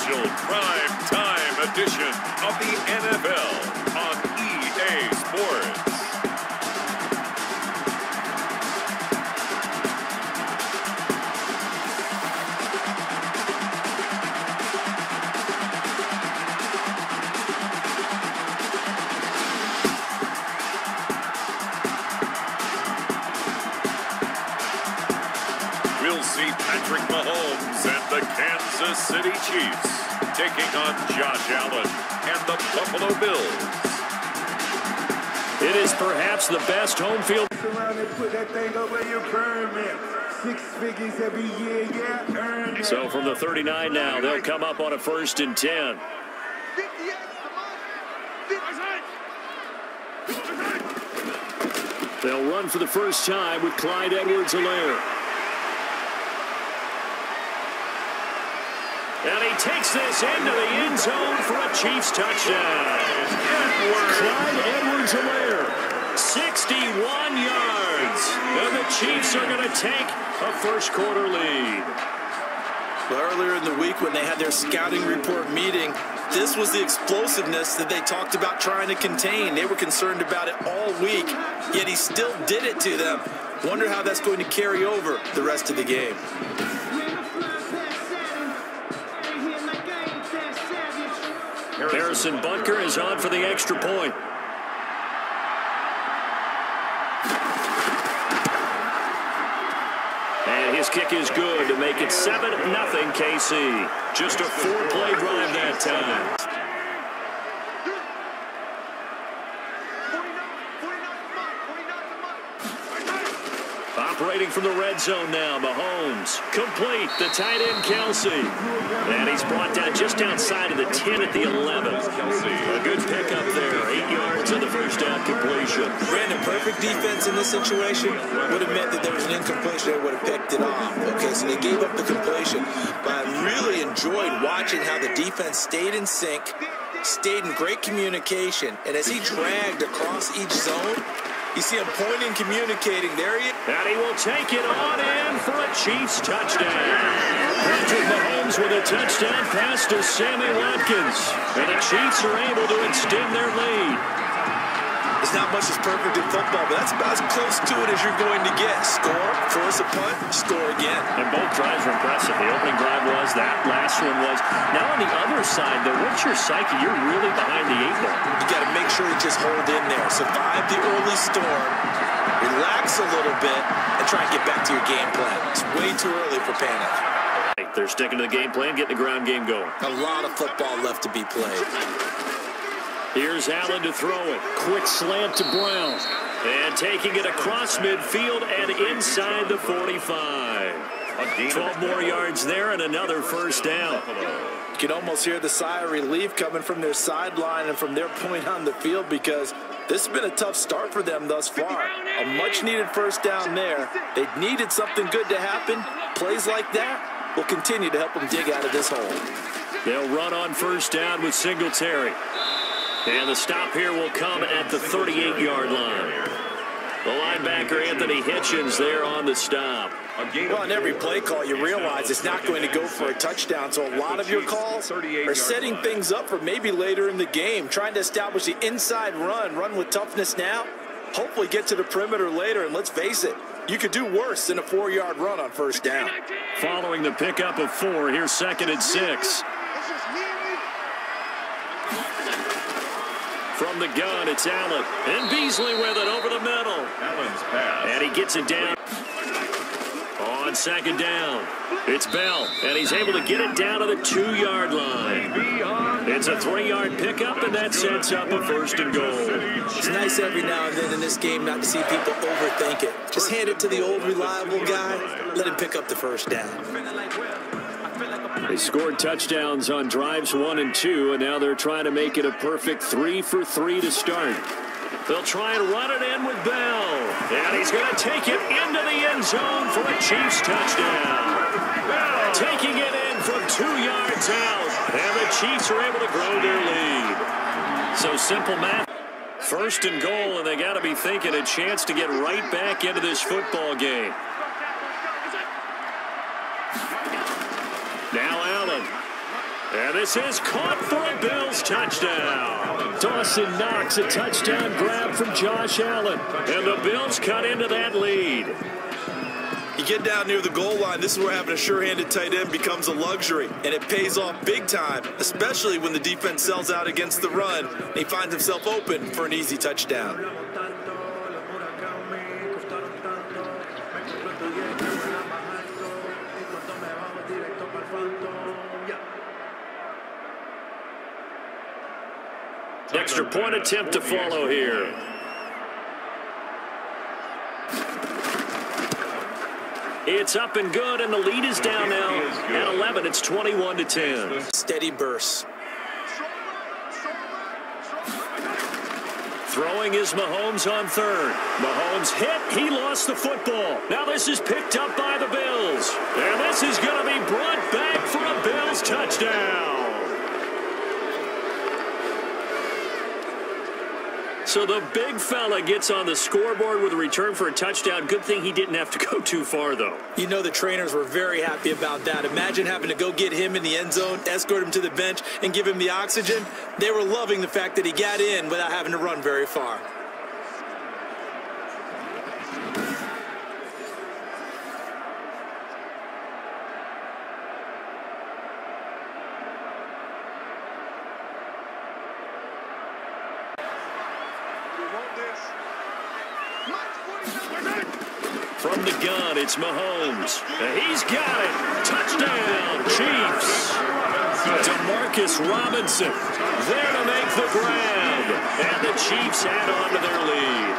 special prime time edition of the NFL on EA Sports. We'll see Patrick Mahomes and the Kansas City Chiefs taking on Josh Allen and the Buffalo Bills. It is perhaps the best home field. Around and put that thing up where your permit. 6 figures every year, yeah, earn it. So from the 39 now, they'll come up on a 1st and 10. They'll run for the first time with Clyde Edwards-Helaire. And he takes this into the end zone for a Chiefs touchdown. Clyde Edwards-Helaire, 61 yards. And the Chiefs are going to take a first-quarter lead. Well, earlier in the week when they had their scouting report meeting, this was the explosiveness that they talked about trying to contain. They were concerned about it all week, yet he still did it to them. Wonder how that's going to carry over the rest of the game. Harrison Butker is on for the extra point. And his kick is good to make it 7-0 KC. Just a 4-play drive that time. Operating from the red zone now, Mahomes. Complete, the tight end, Kelsey. And he's brought down just outside of the 10 at the 11. A good pickup there, 8 yards on the first down completion. Brandon, perfect defense in this situation would have meant that there was an incompletion. They would have picked it off. Okay, so they gave up the completion. But I really enjoyed watching how the defense stayed in sync, stayed in great communication. And as he dragged across each zone, you see him pointing, communicating. There he is. And he will take it on in for a Chiefs touchdown. Patrick Mahomes with a touchdown pass to Sammy Watkins. And the Chiefs are able to extend their lead. It's not much as perfect in football, but that's about as close to it as you're going to get. Score, force a punt, score again. And both drives were impressive. The opening drive was, that last one was. Now on the other side, though, what's your psyche? You're really behind the 8 ball. You got to make sure you just hold in there. Survive the early storm, relax a little bit, and try and get back to your game plan. It's way too early for panic. They're sticking to the game plan, getting the ground game going. A lot of football left to be played. Here's Allen to throw it. Quick slant to Brown. And taking it across midfield and inside the 45. 12 more yards there and another first down. You can almost hear the sigh of relief coming from their sideline and from their point on the field, because this has been a tough start for them thus far. A much-needed first down there. They needed something good to happen. Plays like that will continue to help them dig out of this hole. They'll run on first down with Singletary. And the stop here will come at the 38-yard line. The linebacker, Anthony Hitchens, there on the stop. Well, on every play call, you realize it's not going to go for a touchdown, so a lot of your calls are setting things up for maybe later in the game, trying to establish the inside run with toughness now, hopefully get to the perimeter later, and let's face it, you could do worse than a 4-yard run on first down. Following the pickup of 4, here's 2nd and 6. From the gun, it's Allen. And Beasley with it over the middle. Allen's pass. And he gets it down. On 2nd down, it's Bell. And he's able to get it down to the 2-yard line. It's a 3-yard pickup, and that sets up a 1st and goal. It's nice every now and then in this game not to see people overthink it. Just hand it to the old reliable guy. Let him pick up the first down. They scored touchdowns on drives 1 and 2, and now they're trying to make it a perfect 3 for 3 to start. They'll try and run it in with Bell. And he's going to take it into the end zone for a Chiefs touchdown. Bell taking it in from 2 yards out. And the Chiefs are able to grow their lead. So simple math. 1st and goal, and they got to be thinking a chance to get right back into this football game. Now Allen. And this is caught for a Bills touchdown. Dawson Knox, a touchdown grab from Josh Allen. And the Bills cut into that lead. You get down near the goal line, this is where having a sure-handed tight end becomes a luxury, and it pays off big time, especially when the defense sells out against the run, and he finds himself open for an easy touchdown. Extra point attempt to follow here. It's up and good, and the lead is down now at 11. It's 21-10. Steady burst. Throwing is Mahomes on third. Mahomes hit. He lost the football. Now this is picked up by the Bills. And this is going to be brought back for a Bills touchdown. So the big fella gets on the scoreboard with a return for a touchdown. Good thing he didn't have to go too far, though. You know the trainers were very happy about that. Imagine having to go get him in the end zone, escort him to the bench, and give him the oxygen. They were loving the fact that he got in without having to run very far. From the gun, it's Mahomes. He's got it. Touchdown, Chiefs. Demarcus Robinson there to make the grab. And the Chiefs add on to their lead.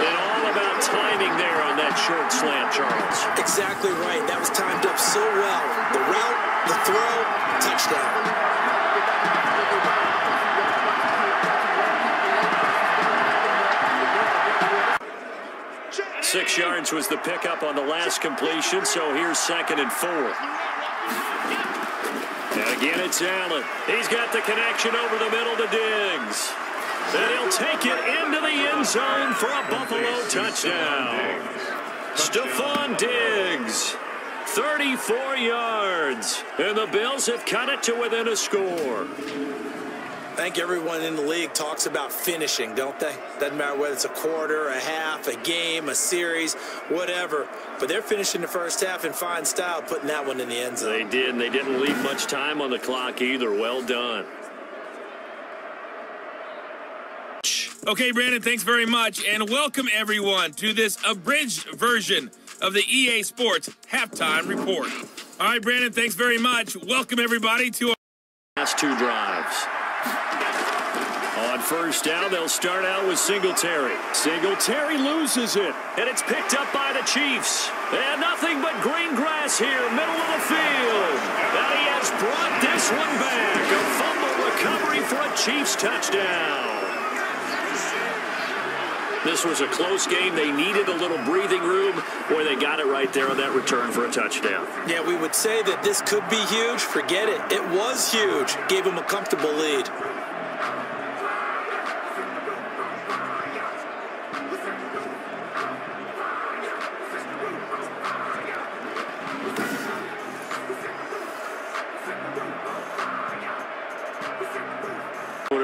And all about timing there on that short slant, Charles. Exactly right. That was timed up so well. The route, the throw, touchdown. 6 yards was the pickup on the last completion, so here's 2nd and 4. And again, it's Allen. He's got the connection over the middle to Diggs. And he'll take it into the end zone for a Buffalo touchdown. Stephon Diggs, 34 yards. And the Bills have cut it to within a score. I think everyone in the league talks about finishing, don't they? Doesn't matter whether it's a quarter, a half, a game, a series, whatever. But they're finishing the first half in fine style, putting that one in the end zone. They did, and they didn't leave much time on the clock either. Well done. Okay, Brandon, thanks very much. And welcome, everyone, to this abridged version of the EA Sports Halftime Report. All right, Brandon, thanks very much. Welcome, everybody, to our last 2 drives. On first down, they'll start out with Singletary. Singletary loses it, and it's picked up by the Chiefs. And nothing but green grass here, middle of the field. And he has brought this one back. A fumble recovery for a Chiefs touchdown. This was a close game. They needed a little breathing room. Boy, they got it right there on that return for a touchdown. Yeah, we would say that this could be huge. Forget it. It was huge. Gave them a comfortable lead.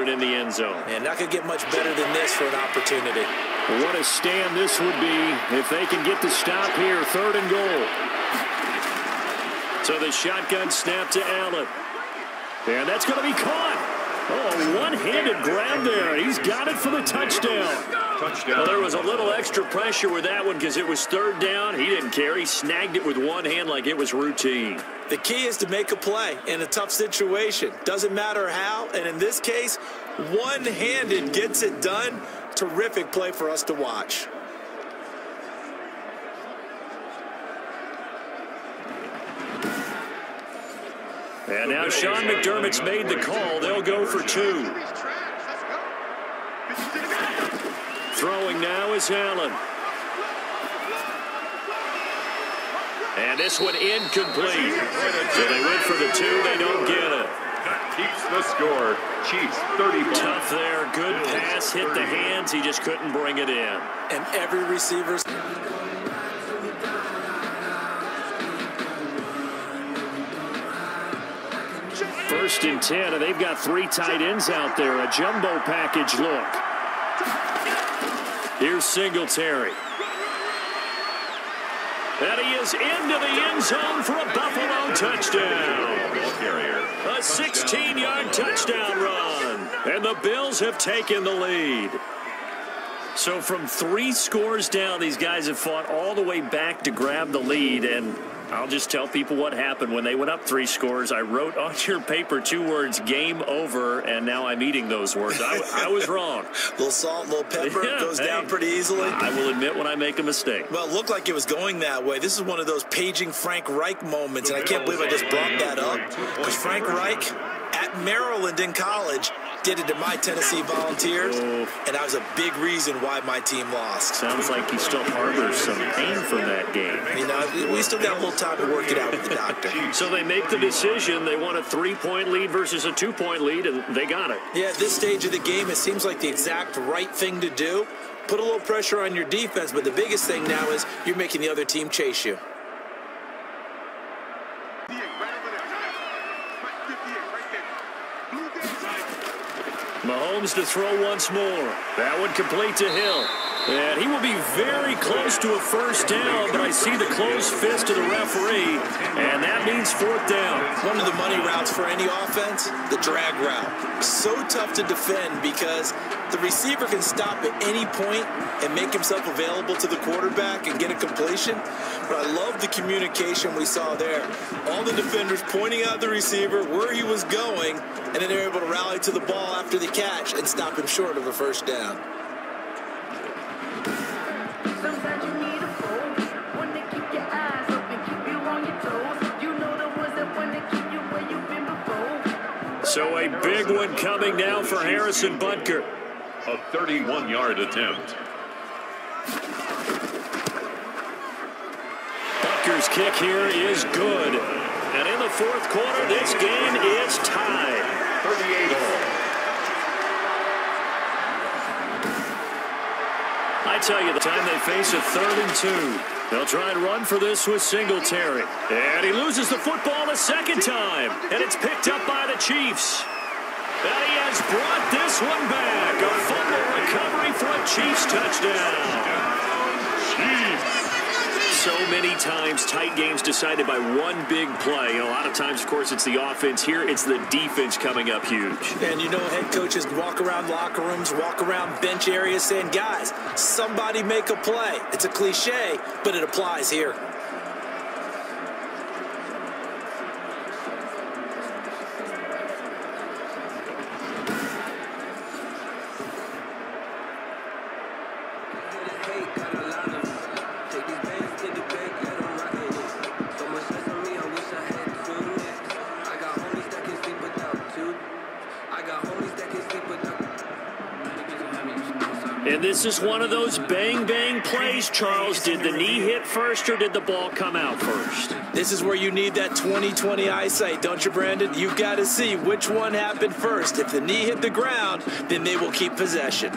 In the end zone. And not going to get much better than this for an opportunity. What a stand this would be if they can get the stop here. 3rd and goal. So the shotgun snap to Allen. And that's going to be caught. Oh, one-handed grab there. He's got it for the touchdown. Well, there was a little extra pressure with that one because it was 3rd down. He didn't care. He snagged it with one hand like it was routine. The key is to make a play in a tough situation. Doesn't matter how, and in this case, one-handed gets it done. Terrific play for us to watch. And now Sean McDermott's made the call. They'll go for 2. Throwing now is Allen. And this one incomplete. So they went for the 2. They don't get it. That keeps the score. Chiefs 35. Tough there. Good pass. Hit the hands. He just couldn't bring it in. And every receiver's... 1st and 10, and they've got 3 tight ends out there. A jumbo package look. Here's Singletary. And he is into the end zone for a Buffalo touchdown. A 16-yard touchdown run. And the Bills have taken the lead. So from 3 scores down, these guys have fought all the way back to grab the lead. And I'll just tell people what happened when they went up 3 scores. I wrote on your paper 2 words, game over, and now I'm eating those words. I was wrong. Little salt, little pepper, goes down pretty easily. I will admit when I make a mistake. Well, it looked like it was going that way. This is one of those paging Frank Reich moments, and I can't believe I just brought that up. Because Frank Reich, at Maryland in college, did it to my Tennessee Volunteers, and that was a big reason why my team lost. Sounds like he still harbors some pain from that game. You know, we still got a little time to work it out with the doctor. So they make the decision. They want a 3-point lead versus a 2-point lead, and they got it. Yeah, at this stage of the game, it seems like the exact right thing to do. Put a little pressure on your defense, but the biggest thing now is you're making the other team chase you. Mahomes to throw once more. That one complete to Hill. And he will be very close to a 1st down, but I see the closed fist of the referee, and that means 4th down. One of the money routes for any offense, the drag route. So tough to defend because the receiver can stop at any point and make himself available to the quarterback and get a completion. But I love the communication we saw there. All the defenders pointing out the receiver, where he was going, and then they're able to rally to the ball after the catch and stop him short of a 1st down. So a big one coming now for Harrison Butker. A 31-yard attempt. Butker's kick here is good. And in the 4th quarter, this game is tied. 38 all. I tell you, the time they face a 3rd and 2. They'll try and run for this with Singletary. And he loses the football a 2nd time. And it's picked up by the Chiefs. And he has brought this one back. A fumble recovery for a Chiefs touchdown. Chiefs. So many times, tight games decided by one big play. And a lot of times, of course, it's the offense. Here, it's the defense coming up huge. And you know, head coaches walk around locker rooms, walk around bench areas saying, guys, somebody make a play. It's a cliche, but it applies here. And this is one of those bang-bang plays, Charles. Did the knee hit first or did the ball come out first? This is where you need that 20/20 eyesight, don't you, Brandon? You've got to see which one happened first. If the knee hit the ground, then they will keep possession.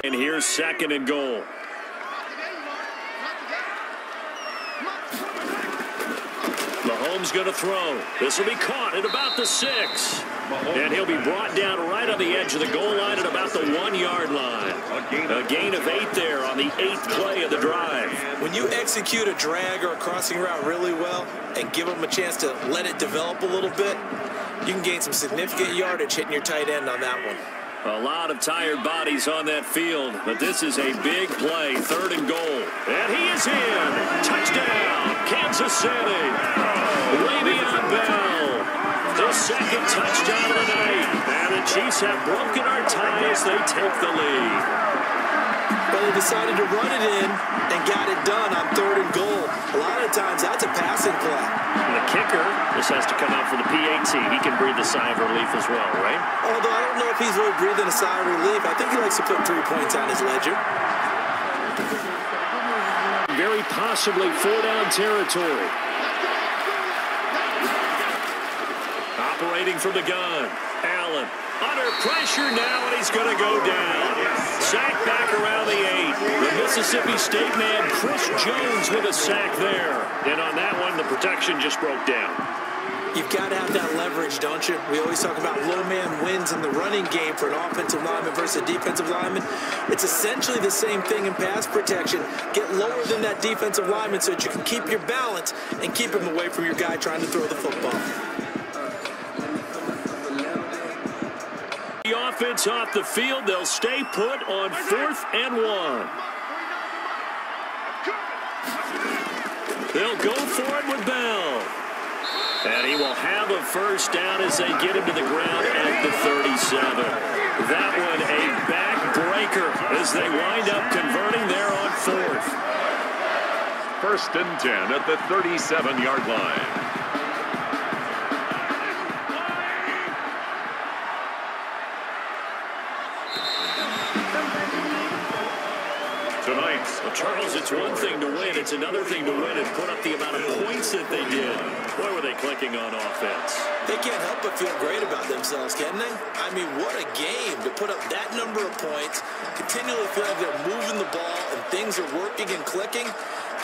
And here's 2nd and goal. Mahomes going to throw. This will be caught at about the 6. And he'll be brought down right on the edge of the goal line at about the 1-yard line. A gain of 8 there on the 8th play of the drive. When you execute a drag or a crossing route really well and give them a chance to let it develop a little bit, you can gain some significant yardage hitting your tight end on that one. A lot of tired bodies on that field, but this is a big play, 3rd and goal. And he is in. Touchdown, Kansas City. Le'Veon Bell, the 2nd touchdown of the night. And the Chiefs have broken our tie as they take the lead. But Well, they decided to run it in and got it done on 3rd and goal. A lot of times, that's a passing play. And the kicker, this has to come out for the PAT. He can breathe a sigh of relief as well, right? Although I don't know if he's really breathing a sigh of relief. I think he likes to put 3 points on his ledger. Very possibly 4-down territory. Operating from the gun. Allen under pressure now, and he's going to go down. Sack back around the 8. The Mississippi State man, Chris Jones, with a sack there. And on that one, the protection just broke down. You've got to have that leverage, don't you? We always talk about low man wins in the running game for an offensive lineman versus a defensive lineman. It's essentially the same thing in pass protection. Get lower than that defensive lineman so that you can keep your balance and keep him away from your guy trying to throw the football. The offense off the field. They'll stay put on 4th and 1. They'll go for it with Bell. And he will have a first down as they get him to the ground at the 37. That one a backbreaker as they wind up converting there on 4th. 1st and 10 at the 37-yard line. Tonight, Well, Charles, it's one thing to win. It's another thing to win and put up the amount of points that they did. Boy, were they clicking on offense. They can't help but feel great about themselves, can they? I mean, what a game to put up that number of points, continually feel like they're moving the ball and things are working and clicking.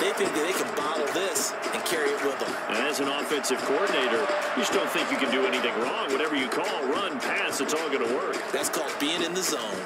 They think that they can bottle this and carry it with them. And as an offensive coordinator, you just don't think you can do anything wrong. Whatever you call, run, pass, it's all going to work. That's called being in the zone.